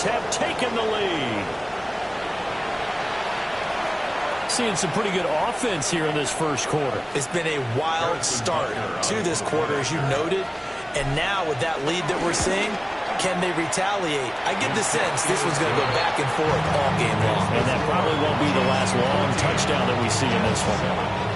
Jets have taken the lead. Seeing some pretty good offense here in this first quarter. It's been a wild start to this quarter, as you noted. And now with that lead that we're seeing, can they retaliate? I get the sense this one's going to go back and forth all game long. And that probably won't be the last long touchdown that we see in this one.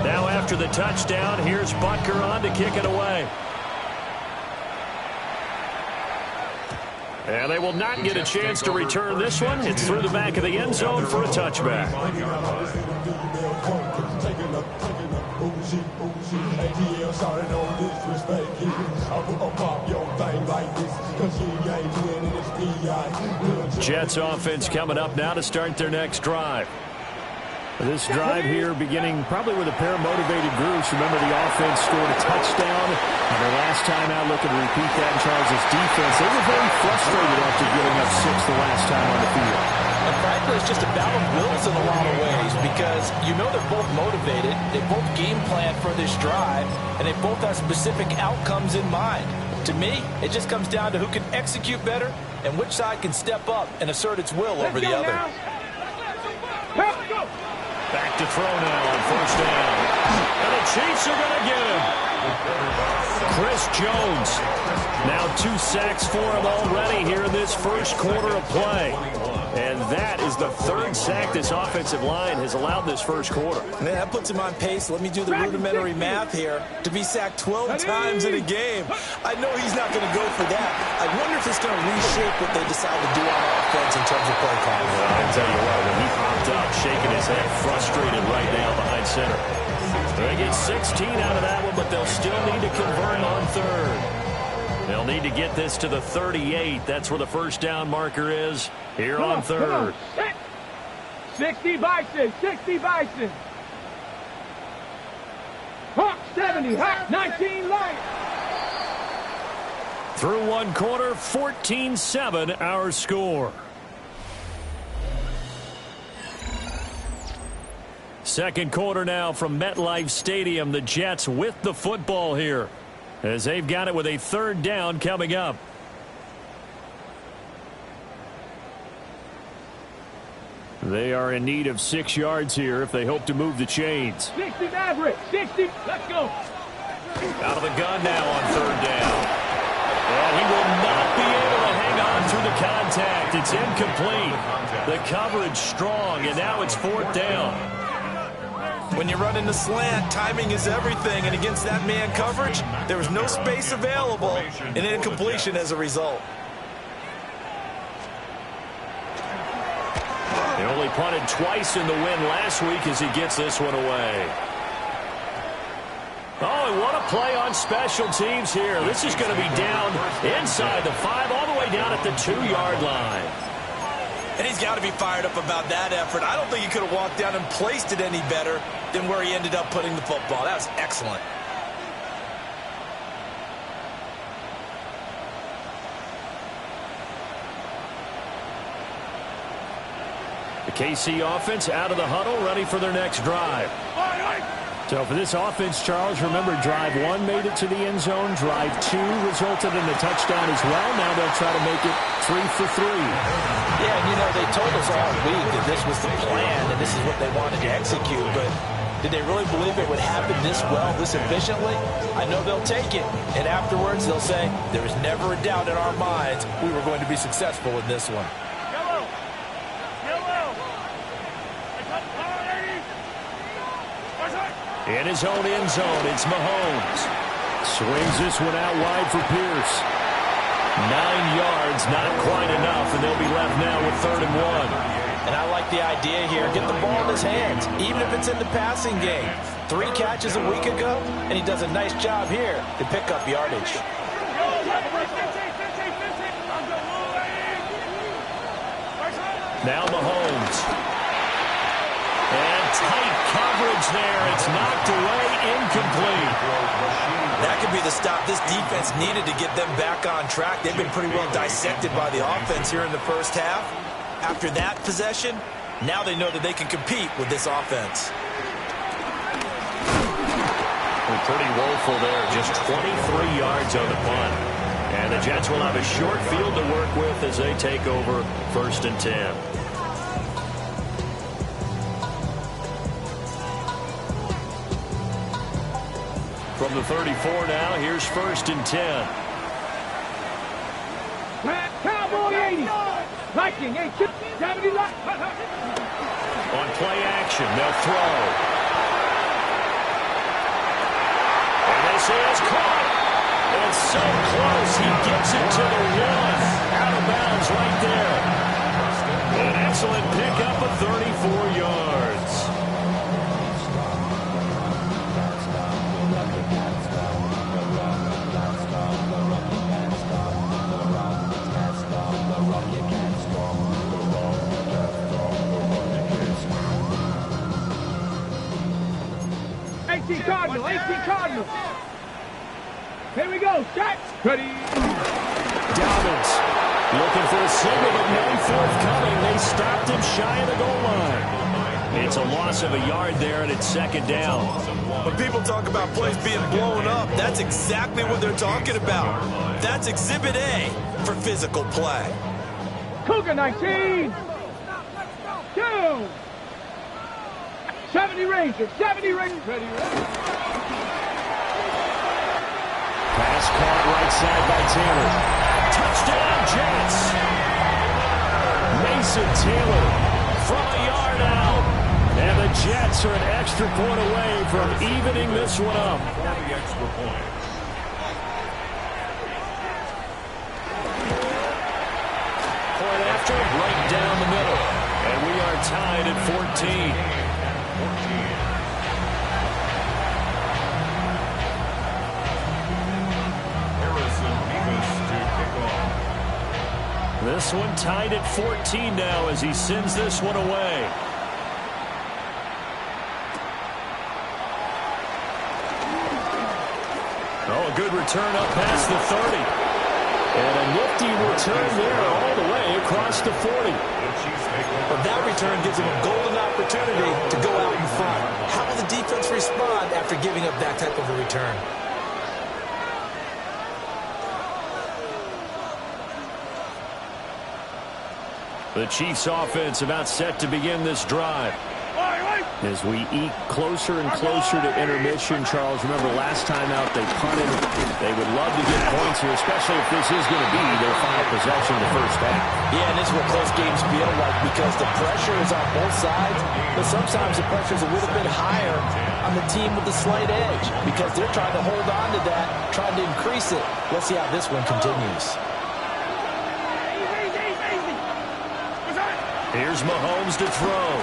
Now after the touchdown, here's Butker on to kick it away. And they will not get a chance to return this one. It's through the back of the end zone for a touchback. Jets offense coming up now to start their next drive. This drive here beginning probably with a pair of motivated groups. Remember, the offense scored a touchdown. And their last time out, looking to repeat that in Charles' defense. They were very frustrated after giving up 6 the last time on the field. And frankly, it's just a battle of wills in a lot of ways because you know they're both motivated. They both game plan for this drive, and they both have specific outcomes in mind. To me, it just comes down to who can execute better and which side can step up and assert its will over the other. Back to throw now on first down. And the Chiefs are going to get him. Chris Jones. Now 2 sacks for him already here in this first quarter of play. And that is the 3rd sack this offensive line has allowed this first quarter. Man, that puts him on pace. Let me do the rudimentary math here. To be sacked 12 times in a game. I know he's not going to go for that. I wonder if it's going to reshape what they decide to do on offense in terms of play calling. Well, I tell you what, when he popped up, shaking his head, frustrated right now behind center. They get 16 out of that one, but they'll still need to convert on 3rd. They'll need to get this to the 38. That's where the first down marker is here on 3rd. 60 Bison, 60 Bison. Hawk 70, Hawk 19 light. Through one quarter, 14-7 our score. Second quarter now from MetLife Stadium. The Jets with the football here, as they've got it with a 3rd down coming up. They are in need of 6 yards here if they hope to move the chains. 60 Maverick, 60, let's go. Out of the gun now on 3rd down. And he will not be able to hang on through the contact. It's incomplete. The coverage strong, and now it's 4th down. When you run in the slant, timing is everything, and against that man coverage, there was no space available, and incompletion as a result. He only punted twice in the win last week as he gets this one away. Oh, and what a play on special teams here. This is going to be down inside the 5, all the way down at the 2-yard line. And he's got to be fired up about that effort. I don't think he could have walked down and placed it any better than where he ended up putting the football. That was excellent. The KC offense out of the huddle, ready for their next drive. So for this offense, Charles, remember, drive 1 made it to the end zone. Drive 2 resulted in a touchdown as well. Now they'll try to make it 3 for 3. Yeah, and you know, they told us all week that this was the plan and this is what they wanted to execute, but did they really believe it would happen this well, this efficiently? I know they'll take it, and afterwards they'll say, there was never a doubt in our minds we were going to be successful in this one. In his own end zone, it's Mahomes. Swings this one out wide for Pierce. 9 yards, not quite enough, and they'll be left now with 3rd and 1. And I like the idea here. Get the ball in his hands, even if it's in the passing game. 3 catches a week ago, and he does a nice job here to pick up yardage. Now Mahomes. And tight coverage there. It's knocked away, incomplete. That could be the stop this defense needed to get them back on track. They've been pretty well dissected by the offense here in the first half. After that possession, now they know that they can compete with this offense. Pretty woeful there. Just 23 yards on the punt. And the Jets will have a short field to work with as they take over 1st and 10. From the 34 now, here's 1st and 10. Cowboy 80. Viking 8, 70 left. On play action, they'll throw. And this is caught. It's so close. He gets it to the 1. Out of bounds right there. An excellent pickup of 34 yards. Cardinal, 18 Cardinal. Here we go, shot. Ready. Dobbins looking for a single, but none forthcoming. They stopped him shy of the goal line. It's a loss of a yard there, and it's 2nd down. When people talk about plays being blown up, that's exactly what they're talking about. That's Exhibit A for physical play. Cougar 19. 2. 70 Rangers, 70 Rangers. Ready. Pass caught right side by Taylor. Touchdown, Jets. Mason Taylor from a yard out. And the Jets are an extra point away from evening this one up. The extra point. Point after, right down the middle. And we are tied at 14. This one tied at 14 now as he sends this one away. Oh, a good return up past the 30. And a nifty return there all the way across the 40. But that return gives him a golden opportunity to go out in front. How will the defense respond after giving up that type of a return? The Chiefs offense about set to begin this drive. As we eke closer and closer to intermission, Charles, remember last time out they punted. They would love to get points here, especially if this is going to be their final possession of the first half. Yeah, and this is what close games feel like because the pressure is on both sides, but sometimes the pressure is a little bit higher on the team with the slight edge because they're trying to hold on to that, trying to increase it. Let's see how this one continues. Here's Mahomes to throw.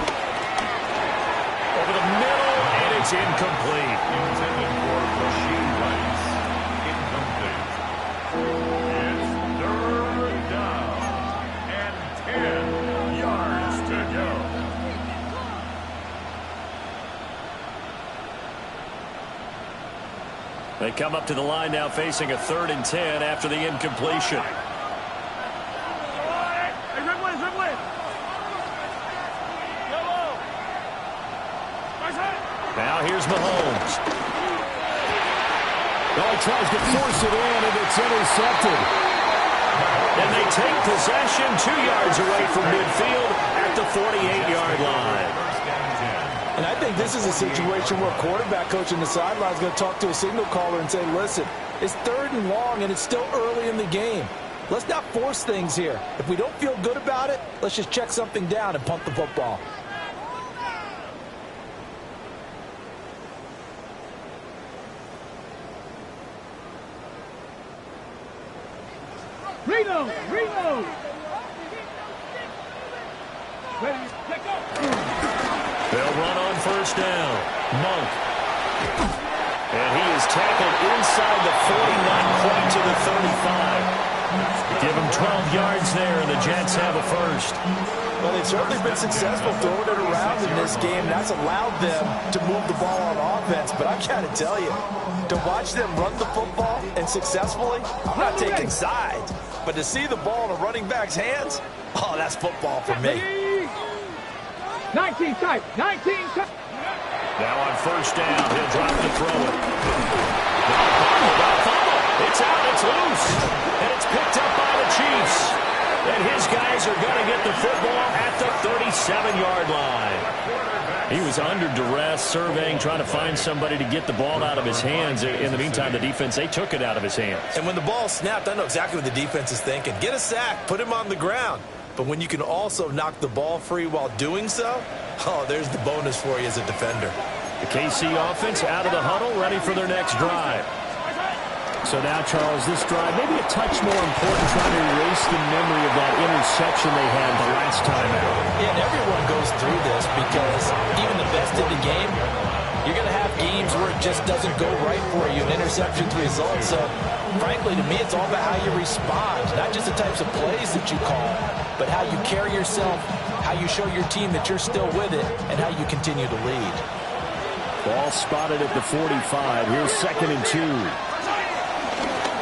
Over the middle, and it's incomplete. Intended for Rasheed Rice. Incomplete. It's 3rd down and 10 yards to go. They come up to the line now facing a 3rd and 10 after the incompletion. Now here's Mahomes. Oh, he tries to force it in, and it's intercepted. And they take possession 2 yards away from midfield at the 48-yard line. And I think this is a situation where a quarterback coach in the sideline is going to talk to a signal caller and say, listen, it's 3rd and long, and it's still early in the game. Let's not force things here. If we don't feel good about it, let's just check something down and punt the football. Reno! Ready, take off. They'll run on 1st down. Monk. And he is tackled inside the 40, not quite to the 35. Give him 12 yards there, and the Jets have a first. Well, they've certainly been successful throwing it around in this game. That's allowed them to move the ball on offense. But I got to tell you, to watch them run the football and successfully, I'm not taking sides. But to see the ball in a running back's hands, oh, that's football for me. 19 type, 19 type. Now on first down, he'll drop to throw it. It's out, it's loose, and it's picked up by the Chiefs. And his guys are going to get the football at the 37-yard line. He was under duress, surveying, trying to find somebody to get the ball out of his hands. In the meantime, the defense, they took it out of his hands. And when the ball snapped, I know exactly what the defense is thinking. Get a sack, put him on the ground. But when you can also knock the ball free while doing so, oh, there's the bonus for you as a defender. The KC offense out of the huddle, ready for their next drive. So now, Charles, this drive maybe a touch more important, trying to erase the memory of that interception they had the last time out. Yeah, and everyone goes through this because even the best in the game, you're going to have games where it just doesn't go right for you, and interceptions result. So, frankly, to me, it's all about how you respond, not just the types of plays that you call, but how you carry yourself, how you show your team that you're still with it, and how you continue to lead. Ball spotted at the 45. Here's 2nd and 2.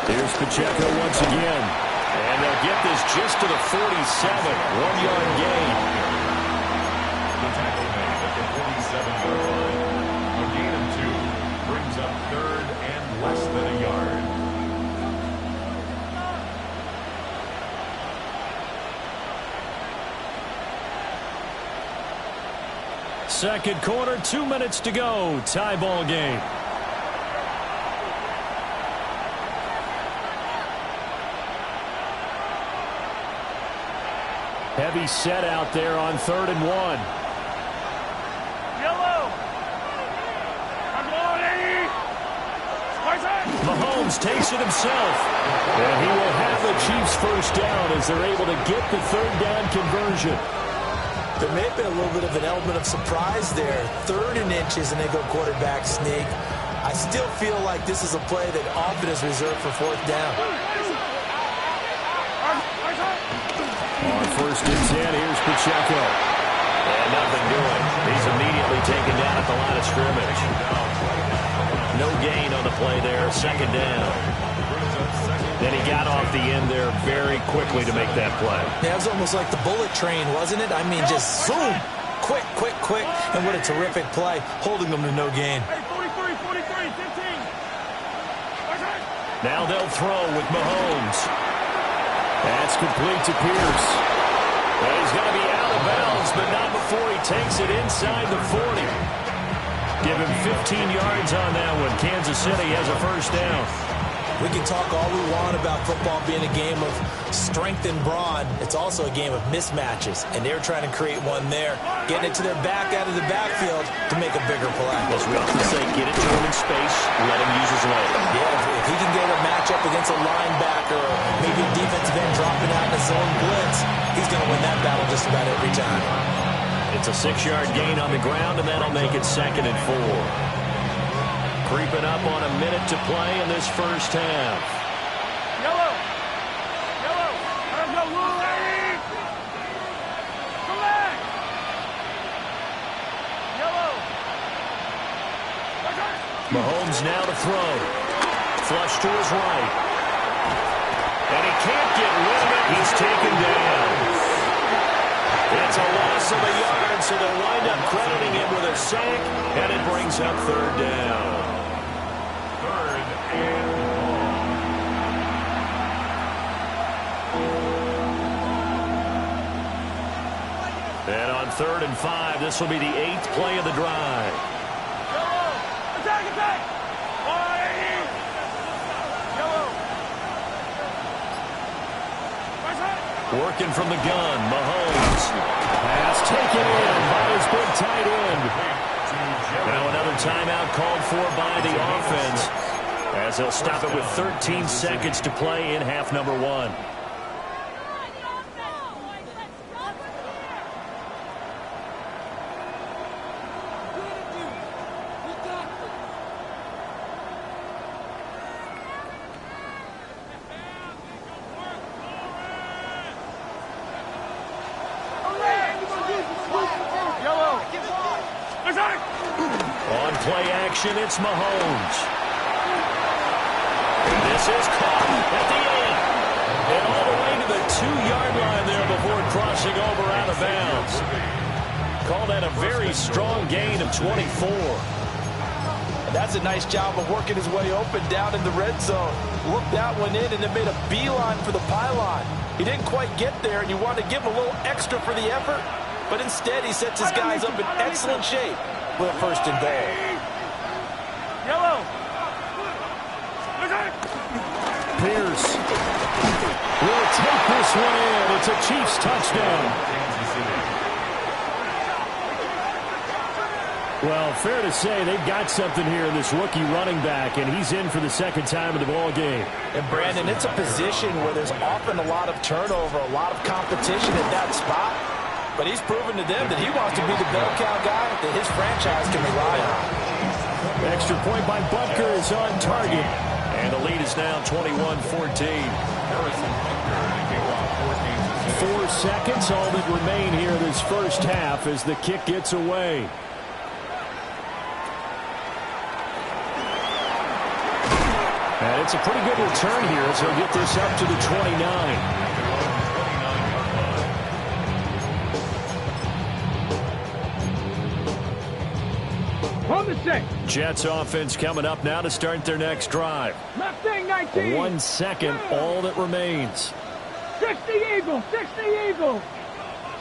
Here's Pacheco once again. And they'll get this just to the 47. 1-yard gain. The tackle made at the 47-yard line. A gain of 2 brings up 3rd and less than a yard. Second quarter, 2 minutes to go. Tie ball game. Heavy set out there on 3rd and 1. Yellow. Mahomes takes it himself. And he will have the Chiefs first down as they're able to get the 3rd down conversion. There may have been a little bit of an element of surprise there. 3rd and inches, and they go quarterback sneak. I still feel like this is a play that often is reserved for 4th down. On 1st and 10, here's Pacheco. And nothing doing. He's immediately taken down at the line of scrimmage. No gain on the play there. 2nd down. Then he got off the end there very quickly to make that play. Yeah, it was almost like the bullet train, wasn't it? I mean, just zoom. Quick, quick, quick. And what a terrific play, holding them to no gain. Hey, 43, 43, 15. Now they'll throw with Mahomes. That's complete to Pierce. And he's going to be out of bounds, but not before he takes it inside the 40. Give him 15 yards on that one. Kansas City has a first down. We can talk all we want about football being a game of strength and brawn. It's also a game of mismatches, and they're trying to create one there, getting it to their back out of the backfield to make a bigger play. As we often say, get it to him in space, let him use his leg. Yeah, if he can get a matchup against a linebacker or maybe a defensive end dropping out in a zone blitz, he's going to win that battle just about every time. It's a 6-yard gain on the ground, and that'll make it 2nd and 4. Creeping up on a minute to play in this first half. Yellow. Yellow. Let's go, Willie. Come back. Yellow. Mahomes now to throw. Flush to his right. And he can't get rid of it. He's taken down. It's a loss of a yard, so they'll wind up crediting him with a sack, and it brings up 3rd down. 3rd and long. And on 3rd and 5, this will be the 8th play of the drive. Yellow. Attack, attack. 180. Yellow. Right side. Working from the gun, Mahomes. Pass taken in by his big tight end. Now another timeout called for by the offense, as they'll stop it with 13 seconds to play in half number 1. On play action, it's Mahomes. This is caught at the end. And all the way to the 2-yard line there before crossing over out of bounds. Call that a very strong gain of 24. And that's a nice job of working his way open down in the red zone. Looked that one in and then made a beeline for the pylon. He didn't quite get there, and you want to give him a little extra for the effort, but instead he sets his guys up in excellent shape with a first and goal. Yellow. Pierce will take this one in. It's a Chiefs touchdown. Well, fair to say they've got something here in this rookie running back, and he's in for the second time in the ball game. And, Brandon, it's a position where there's often a lot of turnover, a lot of competition at that spot. But he's proven to them that he wants to be the bell cow guy that his franchise can rely on. Extra point by Butker is on target. And the lead is now 21-14. 4 seconds, all that remain here this first half as the kick gets away. And it's a pretty good return here as he'll get this up to the 29. On the set. Jets offense coming up now to start their next drive. Mustang 19. 1 second, all that remains. 60 Eagles. 60 Eagles.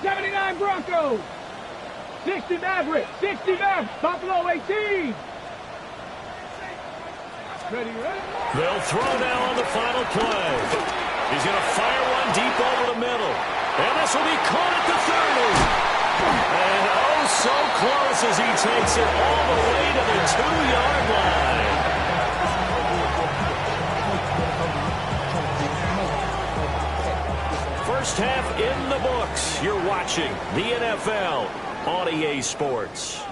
79 Broncos. 60 Mavericks. 60 Mavericks. Buffalo 18. Ready, ready? They'll throw now on the final play. He's going to fire one deep over the middle. And this will be caught at the 30. And oh, so close as he takes it all the way to the 2-yard line. First half in the books. You're watching the NFL on EA Sports.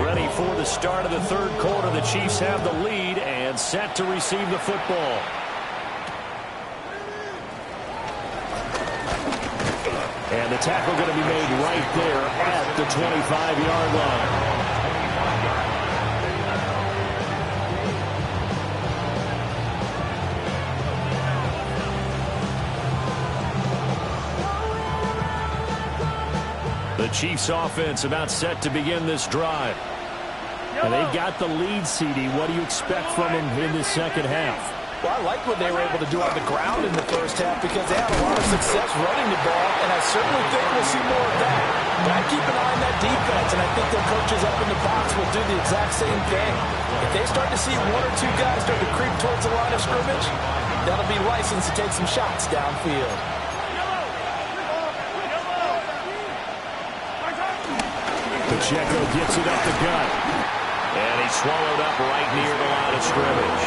Ready for the start of the third quarter. The Chiefs have the lead and set to receive the football. And the tackle going to be made right there at the 25-yard line. The Chiefs offense about set to begin this drive. And they've got the lead, CD. What do you expect from them in the second half? Well, I like what they were able to do on the ground in the first half because they had a lot of success running the ball, and I certainly think we'll see more of that. But I keep an eye on that defense, and I think their coaches up in the box will do the exact same thing. If they start to see 1 or 2 guys start to creep towards the line of scrimmage, that'll be license to take some shots downfield. Pacheco gets it up the gut. And he's swallowed up right near the line of scrimmage.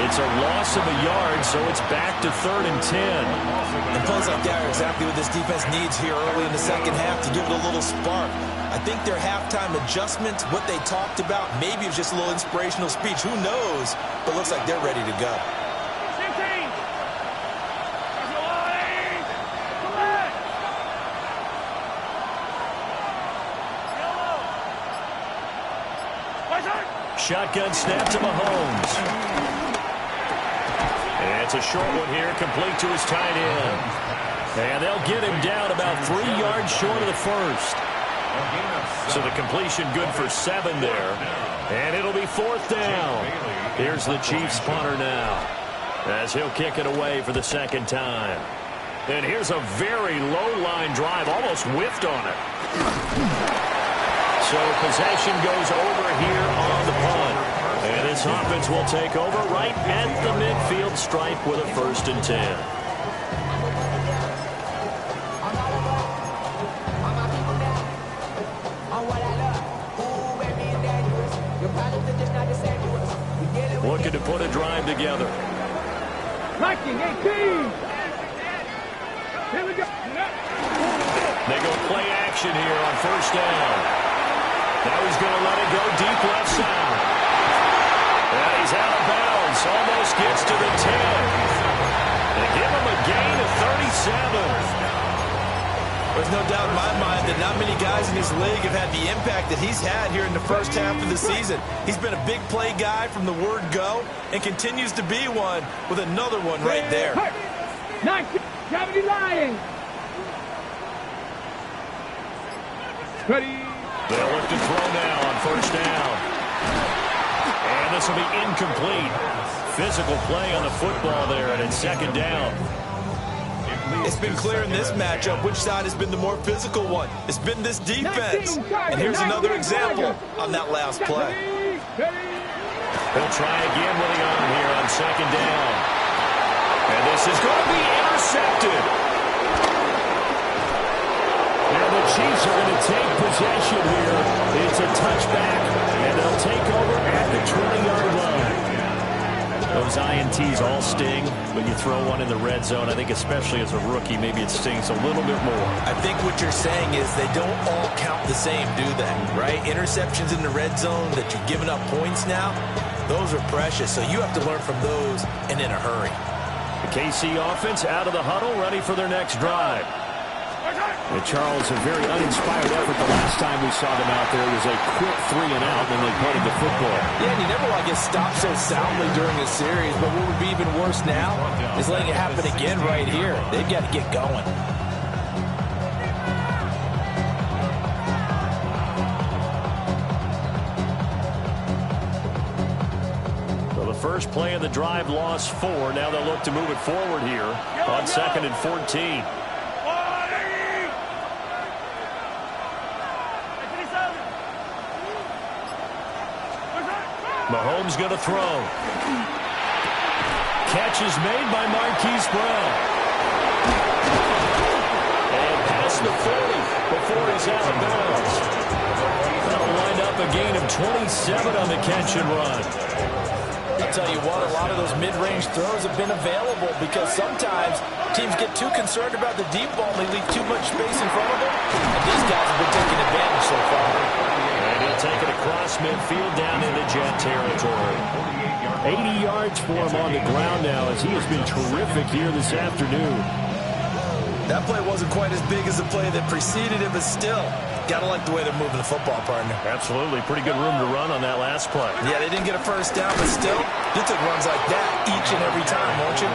It's a loss of a yard, so it's back to 3rd and 10. And plays like that are exactly what this defense needs here early in the second half to give it a little spark. I think their halftime adjustments, what they talked about, maybe it was just a little inspirational speech. Who knows? But looks like they're ready to go. Shotgun snap to Mahomes. And it's a short one here, complete to his tight end. And they'll get him down about 3 yards short of the first. So the completion good for 7 there. And it'll be 4th down. Here's the Chiefs punter now, as he'll kick it away for the second time. And here's a very low-line drive, almost whiffed on it. So possession goes over here on the punt. And this offense will take over right at the midfield stripe with a 1st and 10. Looking to put a drive together. Viking 18. Here we go. They go play action here on 1st down. Now he's going to let it go deep left side. And he's out of bounds. Almost gets to the 10. They give him a gain of 37. There's no doubt in my mind that not many guys in this league have had the impact that he's had here in the first half of the season. He's been a big play guy from the word go and continues to be one with another one right there. Nice. Gravity Lions. Ready. They'll look to throw now on first down. And this will be incomplete. Physical play on the football there, and it's second down. It's been clear in this matchup which side has been the more physical one. It's been this defense. And here's another example on that last play. They'll try again with the arm here on second down. And this is going to be intercepted. Now the Chiefs are going to take possession here. It's a touchback, and they'll take over at the 20-yard line. Those INTs all sting, but you throw one in the red zone. I think especially as a rookie, maybe it stings a little bit more. I think what you're saying is they don't all count the same, do they? Right? Interceptions in the red zone that you've given up points now, those are precious. So you have to learn from those and in a hurry. The KC offense out of the huddle, ready for their next drive. And Charles, a very uninspired effort the last time we saw them out there. It was a quick 3 and out, and they punted the football. Yeah, and you never want to get stopped so soundly during a series, but what would be even worse now is letting it happen again right here. They've got to get going. So the first play of the drive lost 4. Now they'll look to move it forward here on 2nd and 14. Mahomes going to throw. Catch is made by Marquise Brown. And past the 40 before he's out of bounds. That'll wind up a gain of 27 on the catch and run. I'll tell you what, a lot of those mid-range throws have been available because sometimes teams get too concerned about the deep ball and they leave too much space in front of them. And these guys have been taking advantage so far. Take it across midfield down into Jet territory. 80 yards for him on the ground now as he has been terrific here this afternoon. That play wasn't quite as big as the play that preceded it, but still, got to like the way they're moving the football, partner. Absolutely. Pretty good room to run on that last play. Yeah, they didn't get a first down, but still, you took runs like that each and every time, won't you?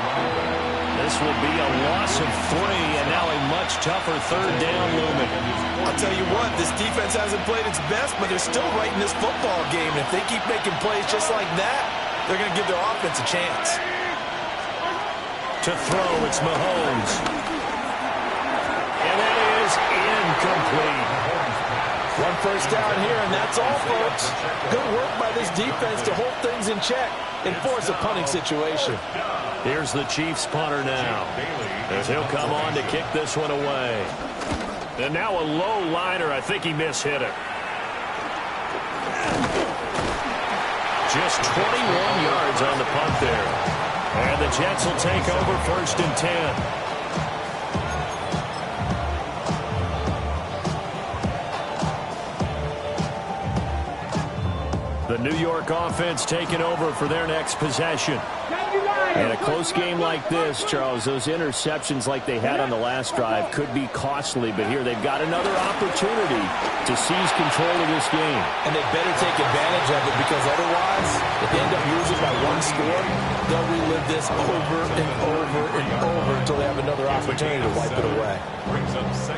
This will be a loss of 3, and now a much tougher third down looming. I'll tell you what, this defense hasn't played its best, but they're still right in this football game. And if they keep making plays just like that, they're going to give their offense a chance. To throw, it's Mahomes. And that is incomplete. One first down here, and that's all, folks. Good work by this defense to hold things in check and force a punting situation. Here's the Chiefs punter now, as he'll come on to kick this one away. And now a low liner. I think he mishit it. Just 21 yards on the punt there. And the Jets will take over 1st and 10. The New York offense taking over for their next possession. And a close game like this, Charles, those interceptions like they had on the last drive could be costly, but here they've got another opportunity to seize control of this game. And they better take advantage of it because otherwise, if they end up losing by 1 score, they'll relive this over and over and over until they have another opportunity to wipe it away.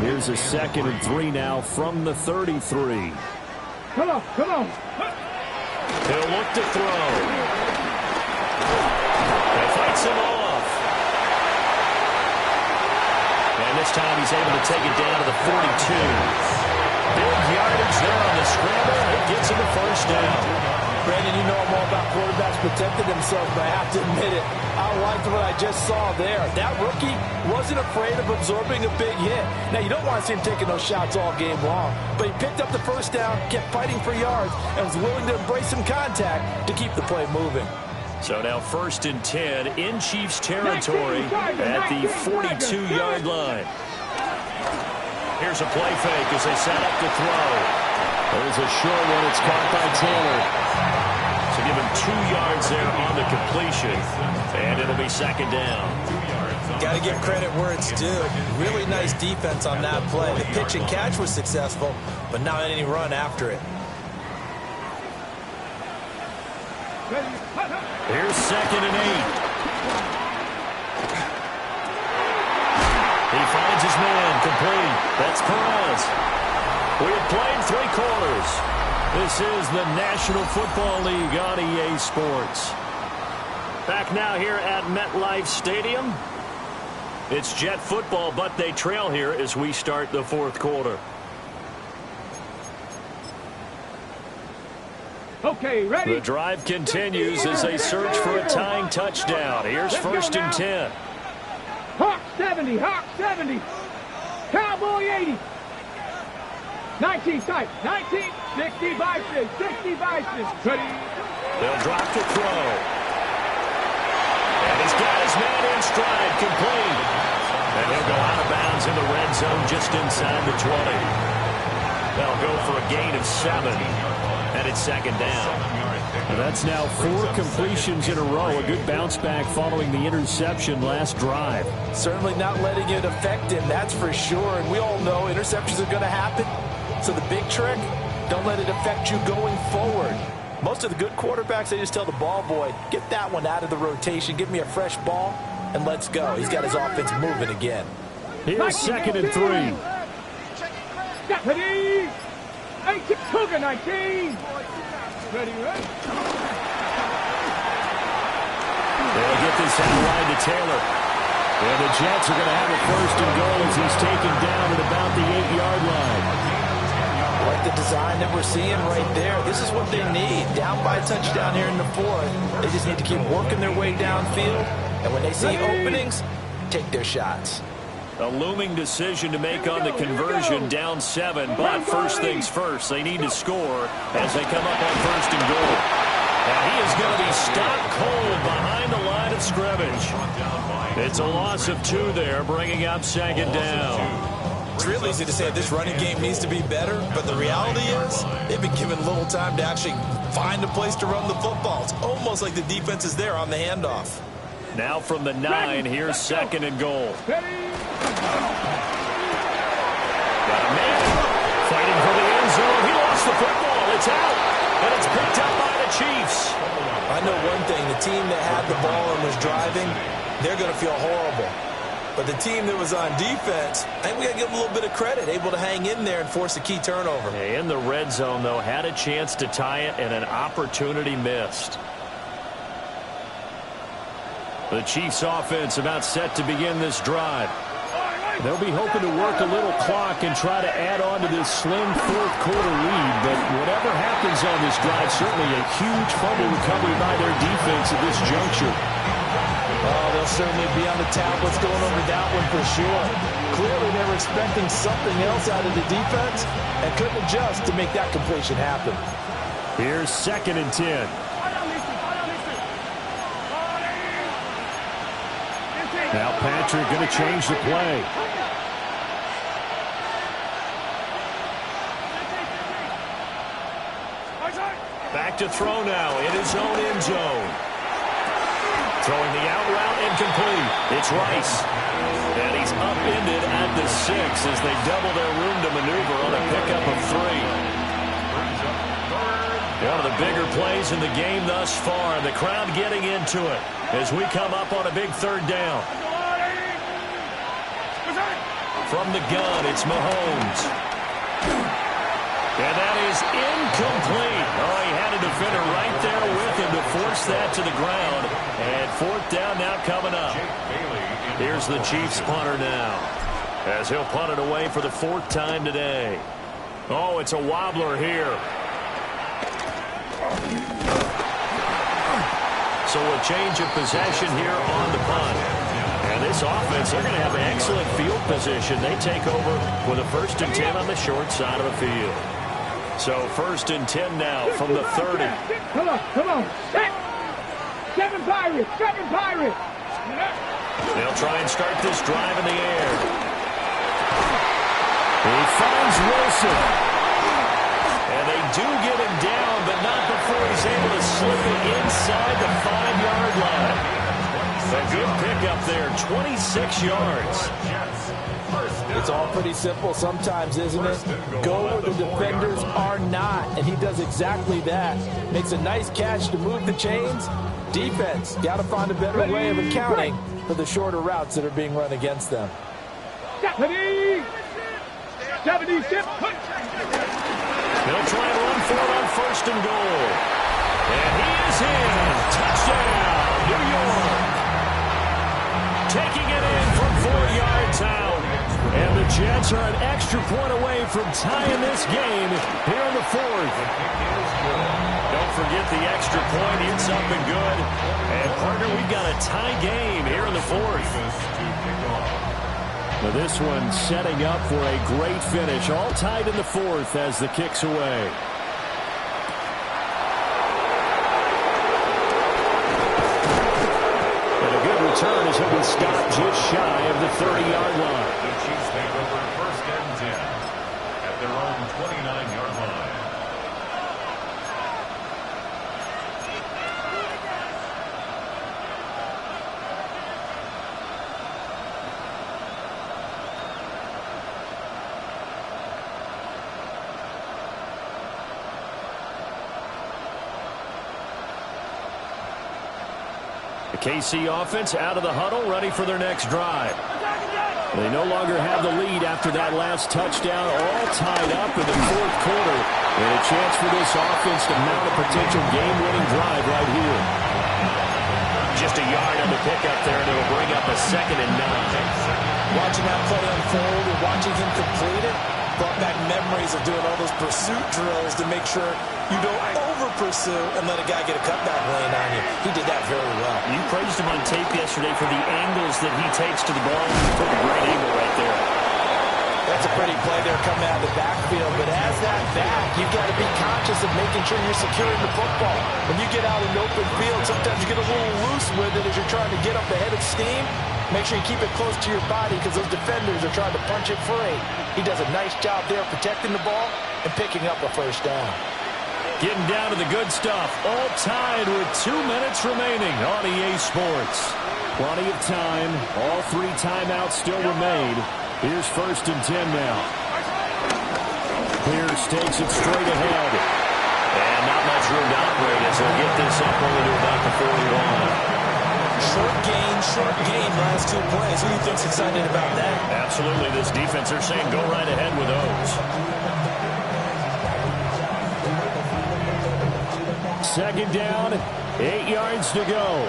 Here's a 2nd and 3 now from the 33. Come on, come on. He'll look to throw. And fights him off. And this time he's able to take it down to the 42. Big yardage there on the scramble, and it gets him a first down. Brandon, you know I'm all about quarterbacks protecting themselves, but I have to admit it. I liked what I just saw there. That rookie wasn't afraid of absorbing a big hit. Now, you don't want to see him taking those shots all game long, but he picked up the first down, kept fighting for yards, and was willing to embrace some contact to keep the play moving. So now 1st and 10 in Chiefs territory at the 42-yard line. Here's a play fake as they set up to throw. There's a short one. It's caught by Taylor. So give him 2 yards there on the completion, and it'll be 2nd down. Got to give credit where it's due. Really nice defense on that play. The pitch and catch was successful, but not any run after it. Here's 2nd and 8. He finds his man, complete. That's Perez. We have played 3 quarters. This is the National Football League on EA Sports. Back now here at MetLife Stadium. It's Jet football, but they trail here as we start the 4th quarter. Okay, ready? The drive continues as they search for a tying touchdown. Here's 1st and 10. Hawk 70, Hawk 70. Cowboy 80. 19 tight, 19, 60 Bison, 60 Bison. Ready? They'll drop to throw. And he's got his man in stride, complete. And he'll go out of bounds in the red zone just inside the 20. They'll go for a gain of 7. And it's 2nd down. That's now 4 completions in a row. A good bounce back following the interception last drive. Certainly not letting it affect him, that's for sure. And we all know interceptions are going to happen. So the big trick, don't let it affect you going forward. Most of the good quarterbacks, they just tell the ball boy, get that one out of the rotation, give me a fresh ball, and let's go. He's got his offense moving again. Here's 2nd and 3. Ready? 18, Cougar 19. Ready, ready. They'll get this out wide to Taylor. And the Jets are going to have a 1st and goal as he's taken down at about the 8-yard line. Like the design that we're seeing right there. This is what they need. Down by a touchdown here in the 4th. They just need to keep working their way downfield. And when they see openings, take their shots. A looming decision to make on the conversion, down 7. But first things first, they need to score as they come up on 1st and goal. And he is going to be stopped cold behind the line of scrimmage. It's a loss of 2 there, bringing up 2nd down. It's real easy to say this running game needs to be better, but the reality is they've been given little time to actually find a place to run the football. It's almost like the defense is there on the handoff. Now from the 9, here's 2nd and goal. Got a man fighting for the end zone. He lost the football. It's out, and it's picked up by the Chiefs. I know one thing. The team that had the ball and was driving, they're going to feel horrible. But the team that was on defense, I think we got to give them a little bit of credit, able to hang in there and force a key turnover. In the red zone, though, had a chance to tie it, and an opportunity missed. The Chiefs offense about set to begin this drive. They'll be hoping to work a little clock and try to add on to this slim 4th quarter lead. But whatever happens on this drive, certainly a huge fumble recovery by their defense at this juncture. Oh, they'll certainly be on the tablets going over that one for sure. Clearly they were expecting something else out of the defense and couldn't adjust to make that completion happen. Here's 2nd and 10. Now Patrick going to change the play. Back to throw now in his own end zone. Throwing the out route incomplete. It's Rice. And he's upended at the 6 as they double their room to maneuver on a pickup of 3. One of the bigger plays in the game thus far. The crowd getting into it as we come up on a big 3rd down. From the gun, it's Mahomes. And that is incomplete. Oh, he had a defender right there with him to force that to the ground. And 4th down now coming up. Here's the Chiefs punter now, as he'll punt it away for the 4th time today. Oh, it's a wobbler here. So a change of possession here on the punt. And this offense, they're going to have an excellent field position. They take over with a 1st and 10 on the short side of the field. So 1st and 10 now from the 30. Come on, come on. 7 Pirates, 7 Pirates. They'll try and start this drive in the air. He finds Wilson. And they do get him down, but not before he's able to slip it inside the 5-yard line. A good pickup there, 26 yards. It's all pretty simple sometimes, isn't it? Go where the defenders are not, and he does exactly that. Makes a nice catch to move the chains. Defense, got to find a better way of accounting for the shorter routes that are being run against them. Ready? 70 ship. They'll try and run for it on 1st and goal. And he is in. Touchdown, New York. Taking it in from 4 yards out. And the Jets are an extra point away from tying this game here in the 4th. Don't forget the extra point. It's up and good. And, partner, we've got a tie game here in the 4th. Now this one setting up for a great finish. All tied in the 4th as the kick's away. And a good return as it will stop just shy of the 30-yard line. The Chiefs take over 1st and 10 at their own 29-yard line. The KC offense out of the huddle, ready for their next drive. They no longer have the lead after that last touchdown, all tied up in the 4th quarter. And a chance for this offense to mount a potential game-winning drive right here. Just a yard on the pickup there, and it'll bring up a 2nd and 9. Watching that play unfold and watching him complete it brought back memories of doing all those pursuit drills to make sure you don't over-pursue and let a guy get a cutback lane on you. He did that very well. You praised him on tape yesterday for the angles that he takes to the ball. He took a great angle right there. That's a pretty play there coming out of the backfield. But as that back, you've got to be conscious of making sure you're securing the football. When you get out in open field, sometimes you get a little loose with it as you're trying to get up ahead of steam. Make sure you keep it close to your body because those defenders are trying to punch it free. He does a nice job there protecting the ball and picking up a 1st down. Getting down to the good stuff. All tied with 2 minutes remaining on EA Sports. Plenty of time. All 3 timeouts still remain. Here's 1st and 10 now. Pierce takes it straight ahead. And not much room to operate as he'll get this up only to about the 41. Short gain, last 2 plays. Who do you think's excited about that? Absolutely. This defense, they're saying go right ahead with those. 2nd down, 8 yards to go.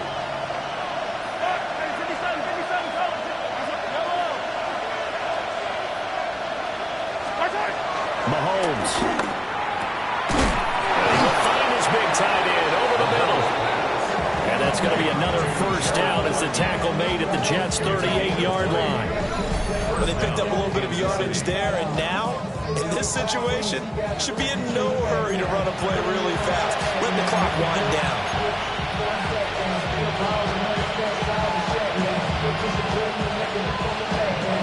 Mahomes. And he will find his big tight end over the middle. And that's going to be another 1st down as the tackle made at the Jets' 38-yard line. Well, they picked up a little bit of yardage there, and now, in this situation, should be in no hurry to run a play really fast. Let the clock wind down.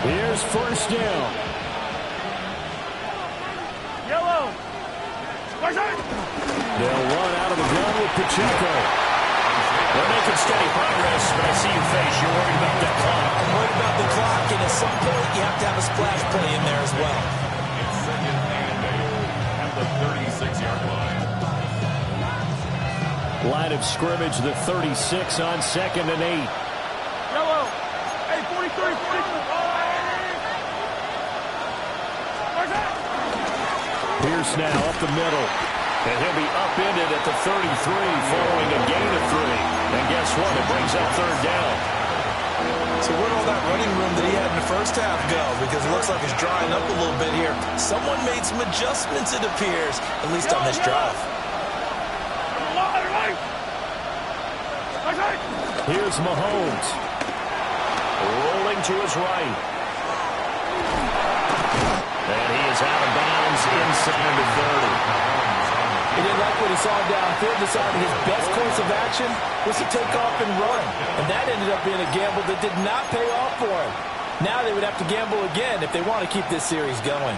Here's 1st down. Yellow. They'll run out of the gun with Pacheco. They're making steady progress, but I see your face. You're worried about that clock. I'm worried about the clock, and at some point, you have to have a splash play in there as well. It's 2nd and 8 at the 36-yard line. Line of scrimmage, the 36 on 2nd and 8. Yellow. Hey, 43, 43. Pierce now up the middle. And he'll be upended at the 33 following a gain of 3. And guess what? It brings up 3rd down. So where'd all that running room that he had in the 1st half go? Because it looks like it's drying up a little bit here. Someone made some adjustments, it appears, at least on this drive. Here's Mahomes. Rolling to his right. And he is out of bounds inside the 30. He didn't like what he saw downfield, decided his best course of action was to take off and run. And that ended up being a gamble that did not pay off for him. Now they would have to gamble again if they want to keep this series going.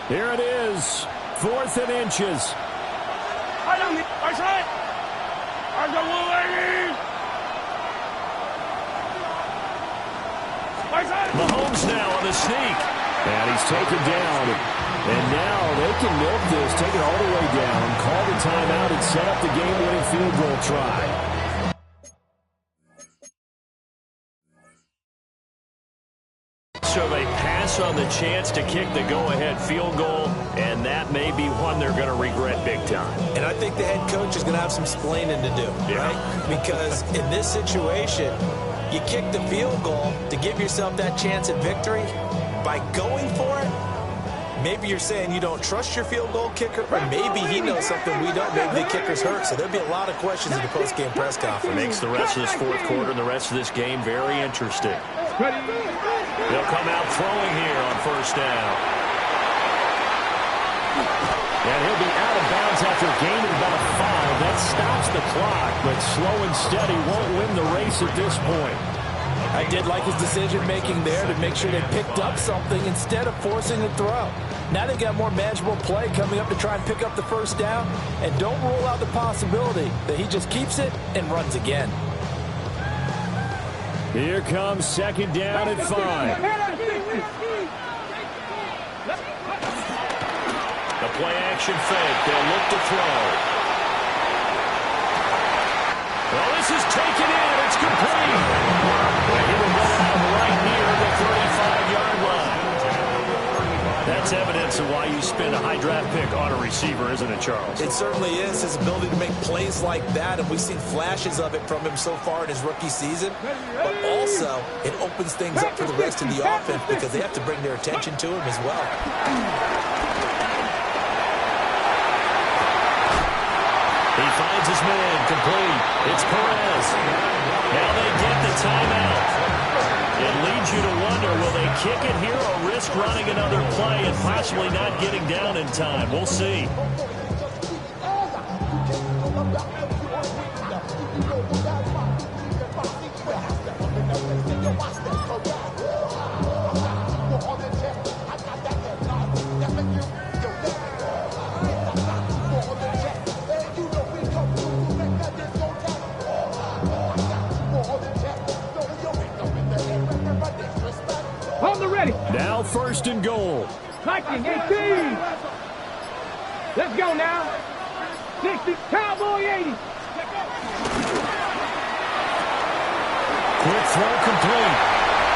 Here it is, 4th and inches. Mahomes now on the sneak. And he's taken down. And now they can milk this, take it all the way down, call the timeout, and set up the game-winning field goal try. So they pass on the chance to kick the go-ahead field goal, and that may be one they're going to regret big time. And I think the head coach is going to have some explaining to do, right? Because in this situation, you kick the field goal to give yourself that chance at victory. By going for it, maybe you're saying you don't trust your field goal kicker, or maybe he knows something we don't. Maybe the kicker's hurt. So there'll be a lot of questions in the post-game press conference. Makes the rest of this 4th quarter and the rest of this game very interesting. They'll come out throwing here on 1st down. And he'll be out of bounds after gaining about 5. That stops the clock, but slow and steady won't win the race at this point. I did like his decision-making there to make sure they picked up something instead of forcing a throw. Now they've got more manageable play coming up to try and pick up the 1st down, and don't rule out the possibility that he just keeps it and runs again. Here comes 2nd down at 5. The play-action fake. They'll look to throw. Well, this is taken in. It's complete. And he will go out right near the 35-yard line. That's evidence of why you spend a high draft pick on a receiver, isn't it, Charles? It certainly is. His ability to make plays like that, and we've seen flashes of it from him so far in his rookie season. But also, it opens things up for the rest of the offense because they have to bring their attention to him as well. He finds his man, complete. It's Perez. Now they get the timeout. It leads you to wonder, will they kick it here or risk running another play and possibly not getting down in time? We'll see. Now 1st and goal. Viking 18. Let's go now. 60, Cowboy 80. Quick throw complete.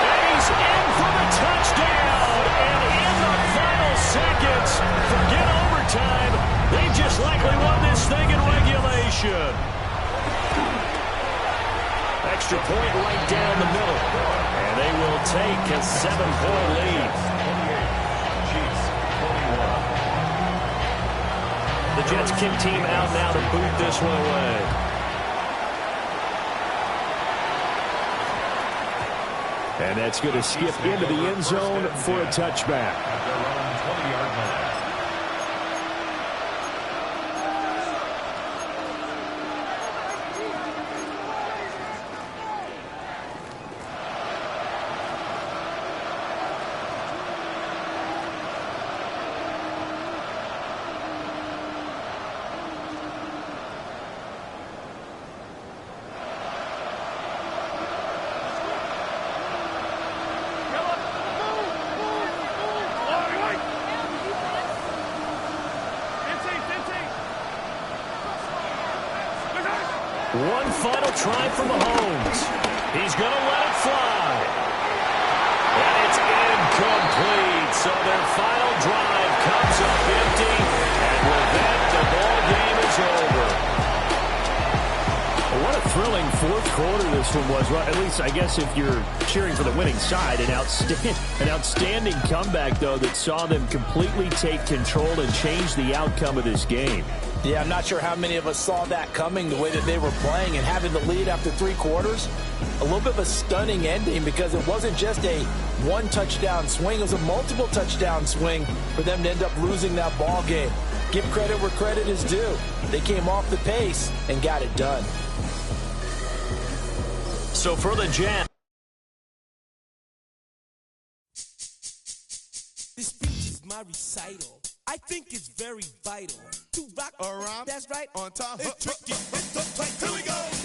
And he's in for the touchdown. And in the final seconds, forget overtime. They just likely won this thing in regulation. Extra point right down the middle. And they will take a 7-point lead. The Jets kick team out now to boot this one away. And that's going to skip into the end zone for a touchback. One final try for Mahomes. He's going to let it fly. And it's incomplete. So their final drive comes up empty. And with that, the ball game is over. Well, what a thrilling 4th quarter this one was. Well, at least, I guess, if you're cheering for the winning side, an outstanding comeback, though, that saw them completely take control and change the outcome of this game. Yeah, I'm not sure how many of us saw that coming, the way that they were playing and having the lead after 3 quarters. A little bit of a stunning ending because it wasn't just a one-touchdown swing. It was a multiple touchdown swing for them to end up losing that ball game. Give credit where credit is due. They came off the pace and got it done. So for the Jets. This speech is my recital. I think it's very vital to rock around. That's right. On time. It's tricky. It's the play. Here we go.